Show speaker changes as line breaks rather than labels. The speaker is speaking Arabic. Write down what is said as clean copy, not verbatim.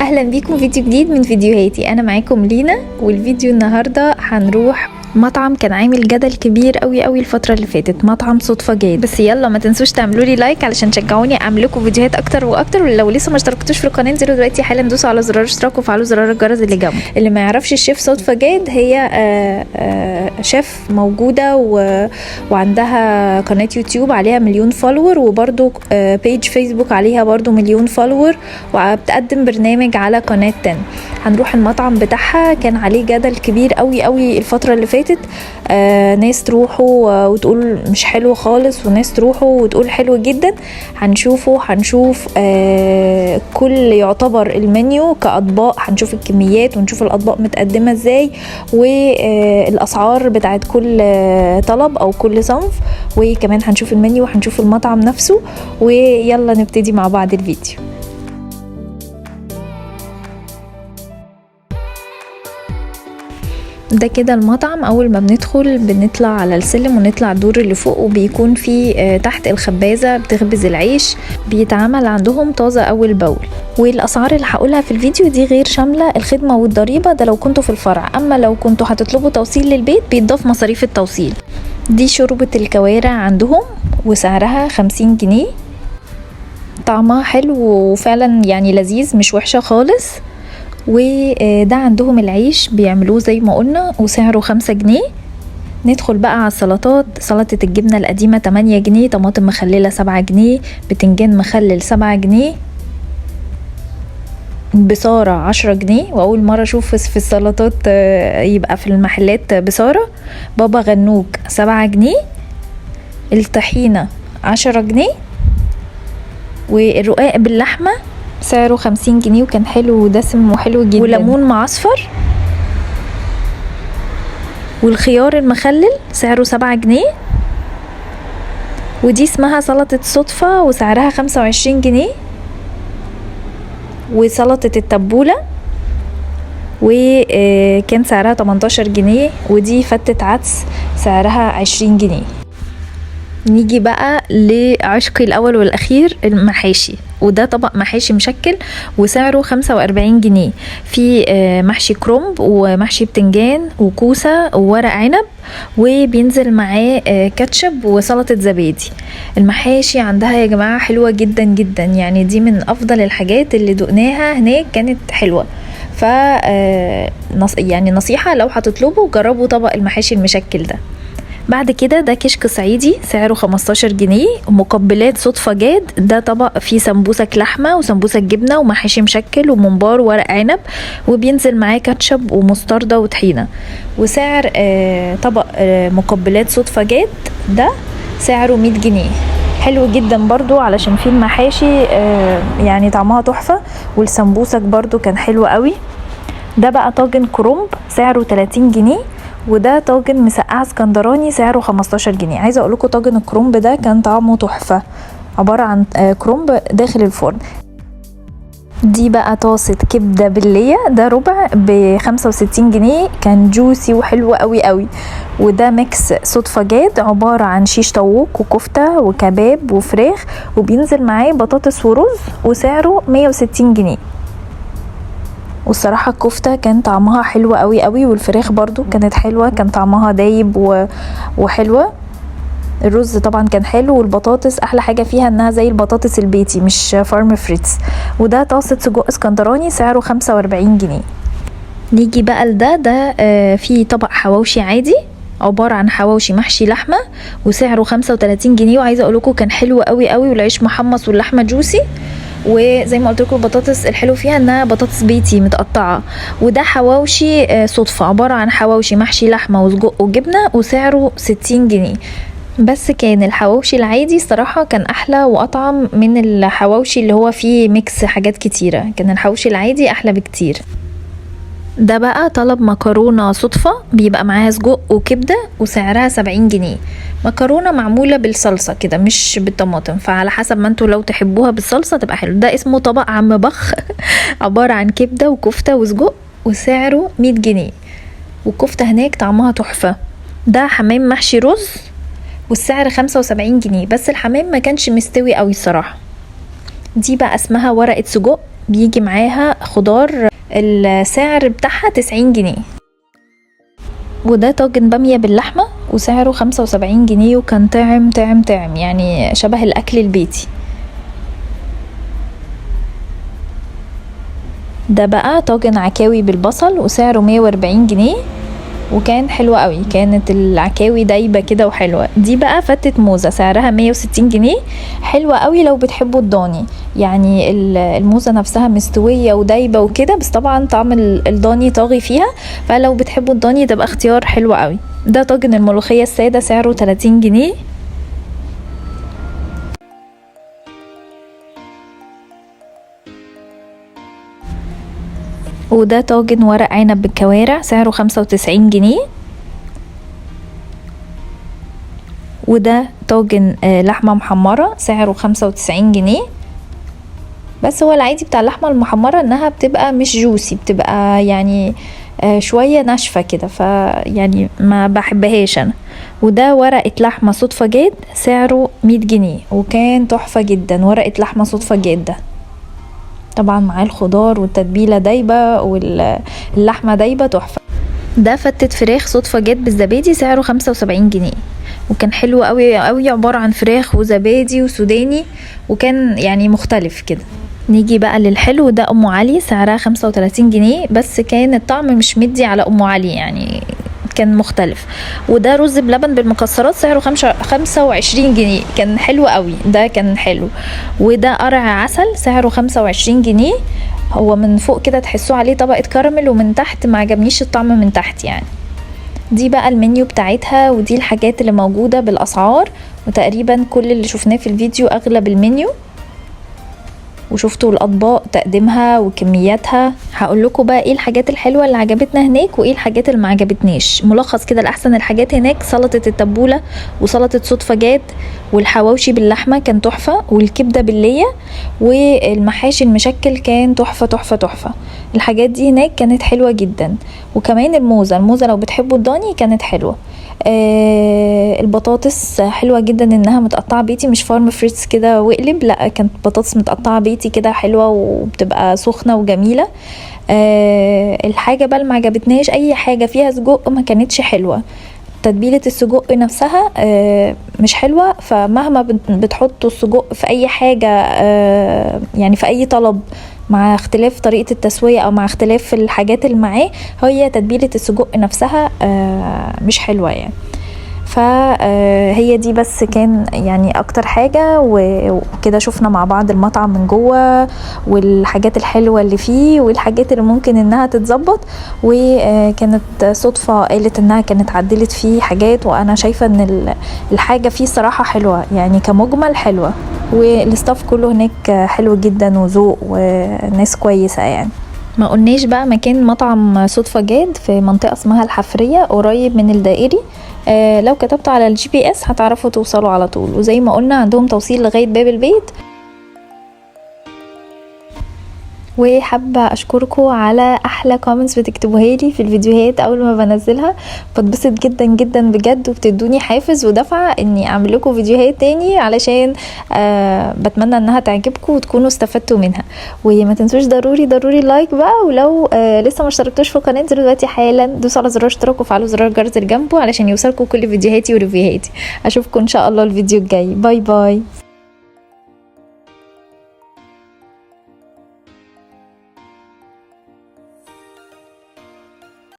اهلا بيكم فيديو جديد من فيديوهاتي. انا معاكم لينا، والفيديو النهارده هنروح مطعم كان عامل جدل كبير قوي الفتره اللي فاتت، مطعم صدفه جاد. بس يلا ما تنسوش تعملوا لي لايك علشان تشجعوني اعمل لكم فيديوهات اكتر واكتر. ولو لسه ما اشتركتوش في القناه انزلوا دلوقتي حالا دوسوا على زرار اشتراك وفعلوا زرار الجرس اللي جنبه. اللي ما يعرفش الشيف صدفه جاد، هي شيف موجوده وعندها قناه يوتيوب عليها 1,000,000 فولور، وبرده بيج فيسبوك عليها برده 1,000,000 فولور، وبتقدم برنامج على قناه 10. هنروح المطعم بتاعها، كان عليه جدل كبير قوي الفتره اللي فاتت. ناس تروحوا وتقول مش حلو خالص، وناس تروحوا وتقول حلو جدا. هنشوف كل يعتبر المنيو كأطباق، هنشوف الكميات ونشوف الأطباق متقدمة ازاي، والأسعار بتاعت كل طلب أو كل صنف، وكمان هنشوف المنيو وهنشوف المطعم نفسه. ويلا نبتدي مع بعض الفيديو. ده كده المطعم. اول ما بنطلع على السلم ونطلع الدور اللي فوق، وبيكون في تحت الخبازه بتخبز العيش، بيتعمل عندهم طازه اول باول. والاسعار اللي هقولها في الفيديو دي غير شامله الخدمه والضريبه، ده لو كنتوا في الفرع. اما لو كنتوا هتطلبوا توصيل للبيت بيتضاف مصاريف التوصيل. دي شوربه الكوارع عندهم وسعرها 50 جنيه. طعمها حلو وفعلا يعني لذيذ، مش وحشه خالص. وده عندهم العيش بيعملوه زي ما قلنا وسعره 5 جنيه. ندخل بقى على السلطات. سلطة الجبنة القديمة 8 جنيه، طماطم مخللة 7 جنيه، بتنجان مخلل 7 جنيه، بصارة 10 جنيه. وأول مرة أشوف في السلطات يبقى في المحلات بصارة. بابا غنوج 7 جنيه، الطحينة 10 جنيه، والرقاق باللحمة سعره 50 جنيه، وكان حلو ودسم وحلو جدا. وليمون معصفر، والخيار المخلل سعره 7 جنيه. ودي اسمها سلطة صدفة وسعرها 25 جنيه. وسلطة التبولة وكان سعرها 18 جنيه. ودي فتة عدس سعرها 20 جنيه. نيجي بقى لعشقي الأول والأخير، المحاشي. وده طبق محاشي مشكل وسعره 45 جنيه. في محشي كرنب ومحشي بتنجان وكوسة وورق عنب، وبينزل معاه كاتشب وسلطة زبادي. المحاشي عندها يا جماعة حلوة جدا يعني دي من أفضل الحاجات اللي دقناها هناك، كانت حلوة. ف يعني نصيحة، لو هتطلبوا جربوا طبق المحاشي المشكل ده. بعد كده ده كشك صعيدي سعره 15 جنيه. مقبلات صدفة جاد، ده طبق فيه سمبوسك لحمة وسمبوسك جبنة ومحاشي مشكل وممبار وورق عنب، وبينزل معاه كاتشب ومستردة وطحينة. وسعر طبق مقبلات صدفة جاد ده سعره 100 جنيه. حلو جدا برضو علشان فيه المحاشي يعني طعمها تحفة، والسمبوسك برضو كان حلو قوي. ده بقى طاجن كرنب سعره 30 جنيه، وده طاجن مسقعه اسكندراني سعره 15 جنيه. عايزه اقول لكم طاجن الكرنب ده كان طعمه تحفه، عباره عن كرنب داخل الفرن. دي بقى طاسه كبده بالليه، ده ربع ب65 جنيه، كان جوسي وحلو قوي. وده ميكس صدفه جاد، عباره عن شيش طاووق وكفته وكباب وفراخ، وبينزل معاه بطاطس ورز، وسعره 160 جنيه. والصراحة الكفتة كان طعمها حلو قوي، والفراخ برضو كانت حلوة، كان طعمها دايب وحلوة. الرز طبعا كان حلو، والبطاطس احلى حاجة فيها انها زي البطاطس البيتي مش فارم فريتس. وده طاسة سجق اسكندراني سعره 45 جنيه. نيجي بقى ده فيه طبق حواوشي عادي، عبارة عن حواوشي محشي لحمة وسعره 35 جنيه. وعايزة اقولكم كان حلو قوي، والعيش محمص واللحمة جوسي. وزي ما قلت لكم البطاطس الحلو فيها انها بطاطس بيتي متقطعه. وده حواوشي صدفه، عباره عن حواوشي محشي لحمه وسجق وجبنه، وسعره 60 جنيه. بس كان الحواوشي العادي صراحه كان احلى واطعم من الحواوشي اللي هو فيه ميكس حاجات كتيره، كان الحواوشي العادي احلى بكتير. ده بقى طلب مكرونه صدفه، بيبقى معاها سجق وكبده وسعرها 70 جنيه. مكرونه معموله بالصلصه كده مش بالطماطم، فعلى حسب ما انتوا لو تحبوها بالصلصه تبقى حلو. ده اسمه طبق عم بخ عباره عن كبده وكفته وسجق، وسعره 100 جنيه. والكفته هناك طعمها تحفه. ده حمام محشي رز والسعر 75 جنيه، بس الحمام ما كانش مستوي قوي الصراحه. دي بقى اسمها ورقة سجق بيجي معاها خضار، السعر بتاعها 90 جنيه. وده طاجن بامية باللحمة وسعره 75 جنيه، وكان طعم طعم طعم، يعني شبه الأكل البيتي. ده بقى طاجن عكاوي بالبصل وسعره 140 جنيه، وكان حلو قوي، كانت العكاوي دايبه كده وحلوه. دي بقى فتة موزه سعرها 160 جنيه، حلوه قوي لو بتحبوا الضاني، يعني الموزه نفسها مستويه ودايبه وكده، بس طبعا طعم الضاني طاغي فيها، فلو بتحبوا الضاني ده بقى اختيار حلو قوي. ده طاجن الملوخيه الساده سعره 30 جنيه. وده طاجن ورق عنب بالكوارع سعره 95 جنيه. وده طاجن لحمة محمرة سعره 95 جنيه. بس هو العادي بتاع اللحمة المحمرة انها بتبقى مش جوسي، بتبقى يعني شوية ناشفة كده، يعني ما بحبهاش انا. وده ورقة لحمة صدفة جاد سعره 100 جنيه، وكان تحفة جدا. ورقة لحمة صدفة جاد ده طبعا معاه الخضار والتتبيلة دايبة واللحمة دايبة، تحفة. ده فتة فراخ صدفة جاد بالزبادي سعره 75 جنيه، وكان حلو قوي قوي، عبارة عن فراخ وزبادي وسوداني، وكان يعني مختلف كده. نيجي بقى للحلو، ده ام علي سعرها 35 جنيه، بس كان الطعم مش مدي على ام علي، يعني كان مختلف. وده رز بلبن بالمكسرات سعره 25 جنيه، كان حلو قوي، ده كان حلو. وده قرع عسل سعره 25 جنيه، هو من فوق كده تحسوه عليه طبقة كراميل، ومن تحت ما عجبنيش الطعم من تحت يعني. دي بقى المنيو بتاعتها، ودي الحاجات اللي موجودة بالأسعار، وتقريبا كل اللي شفناه في الفيديو أغلب المنيو، وشفتوا الأطباق تقديمها وكمياتها. هقول لكم بقى ايه الحاجات الحلوة اللي عجبتنا هناك وايه الحاجات اللي ما عجبتناش. ملخص كده لأحسن الحاجات هناك: سلطة التبولة وسلطة صدفة جاد، والحواوشي باللحمة كان تحفة، والكبدة باللية، والمحاشي المشكل كان تحفة تحفة تحفة. الحاجات دي هناك كانت حلوة جدا. وكمان الموزة لو بتحبوا الضاني كانت حلوة. البطاطس حلوة جدا، انها متقطعة بيتي مش فارم فريتس كده واقلب، لا كانت بطاطس متقطعة بيتي كده حلوة وبتبقى سخنة وجميلة. الحاجة بقى ما عجبتناش اي حاجة فيها سجق، ما كانتش حلوة. تتبيلة السجق نفسها مش حلوة، فمهما بتحطوا السجق في اي حاجة يعني في اي طلب، مع اختلاف طريقة التسوية او مع اختلاف الحاجات اللي معاه، هي تتبيلة السجق نفسها مش حلوة يعني. فهي دي بس كان يعني اكتر حاجة. وكده شفنا مع بعض المطعم من جوه، والحاجات الحلوة اللي فيه، والحاجات اللي ممكن انها تتظبط. وكانت صدفة قالت انها كانت عدلت فيه حاجات، وانا شايفة ان الحاجة فيه صراحة حلوة، يعني كمجمل حلوة. والاستاف كله هناك حلو جدا وذوق وناس كويسة يعني. ما قلناش بقى مكان مطعم صدفة جاد في منطقة اسمها الحفرية قريب من الدائري. لو كتبتوا على الGPS هتعرفوا توصلوا على طول، وزي ما قلنا عندهم توصيل لغاية باب البيت. وحابة اشكركم على احلى كومنتس بتكتبوها لي في الفيديوهات اول ما بنزلها، بتبسط جدا جدا بجد، وبتدوني حافز ودفعة اني اعمل لكم فيديوهات تاني، علشان بتمنى انها تعجبكم وتكونوا استفدتوا منها. وما تنسوش ضروري ضروري لايك بقى، ولو لسه ما اشتركتوش في القناة دلوقتي حالا دوسوا على زرار اشتراك وفعلوا زرار الجرس اللي جنبه علشان يوصلكم كل فيديوهاتي وريفيوهاتي. اشوفكم ان شاء الله الفيديو الجاي. باي باي.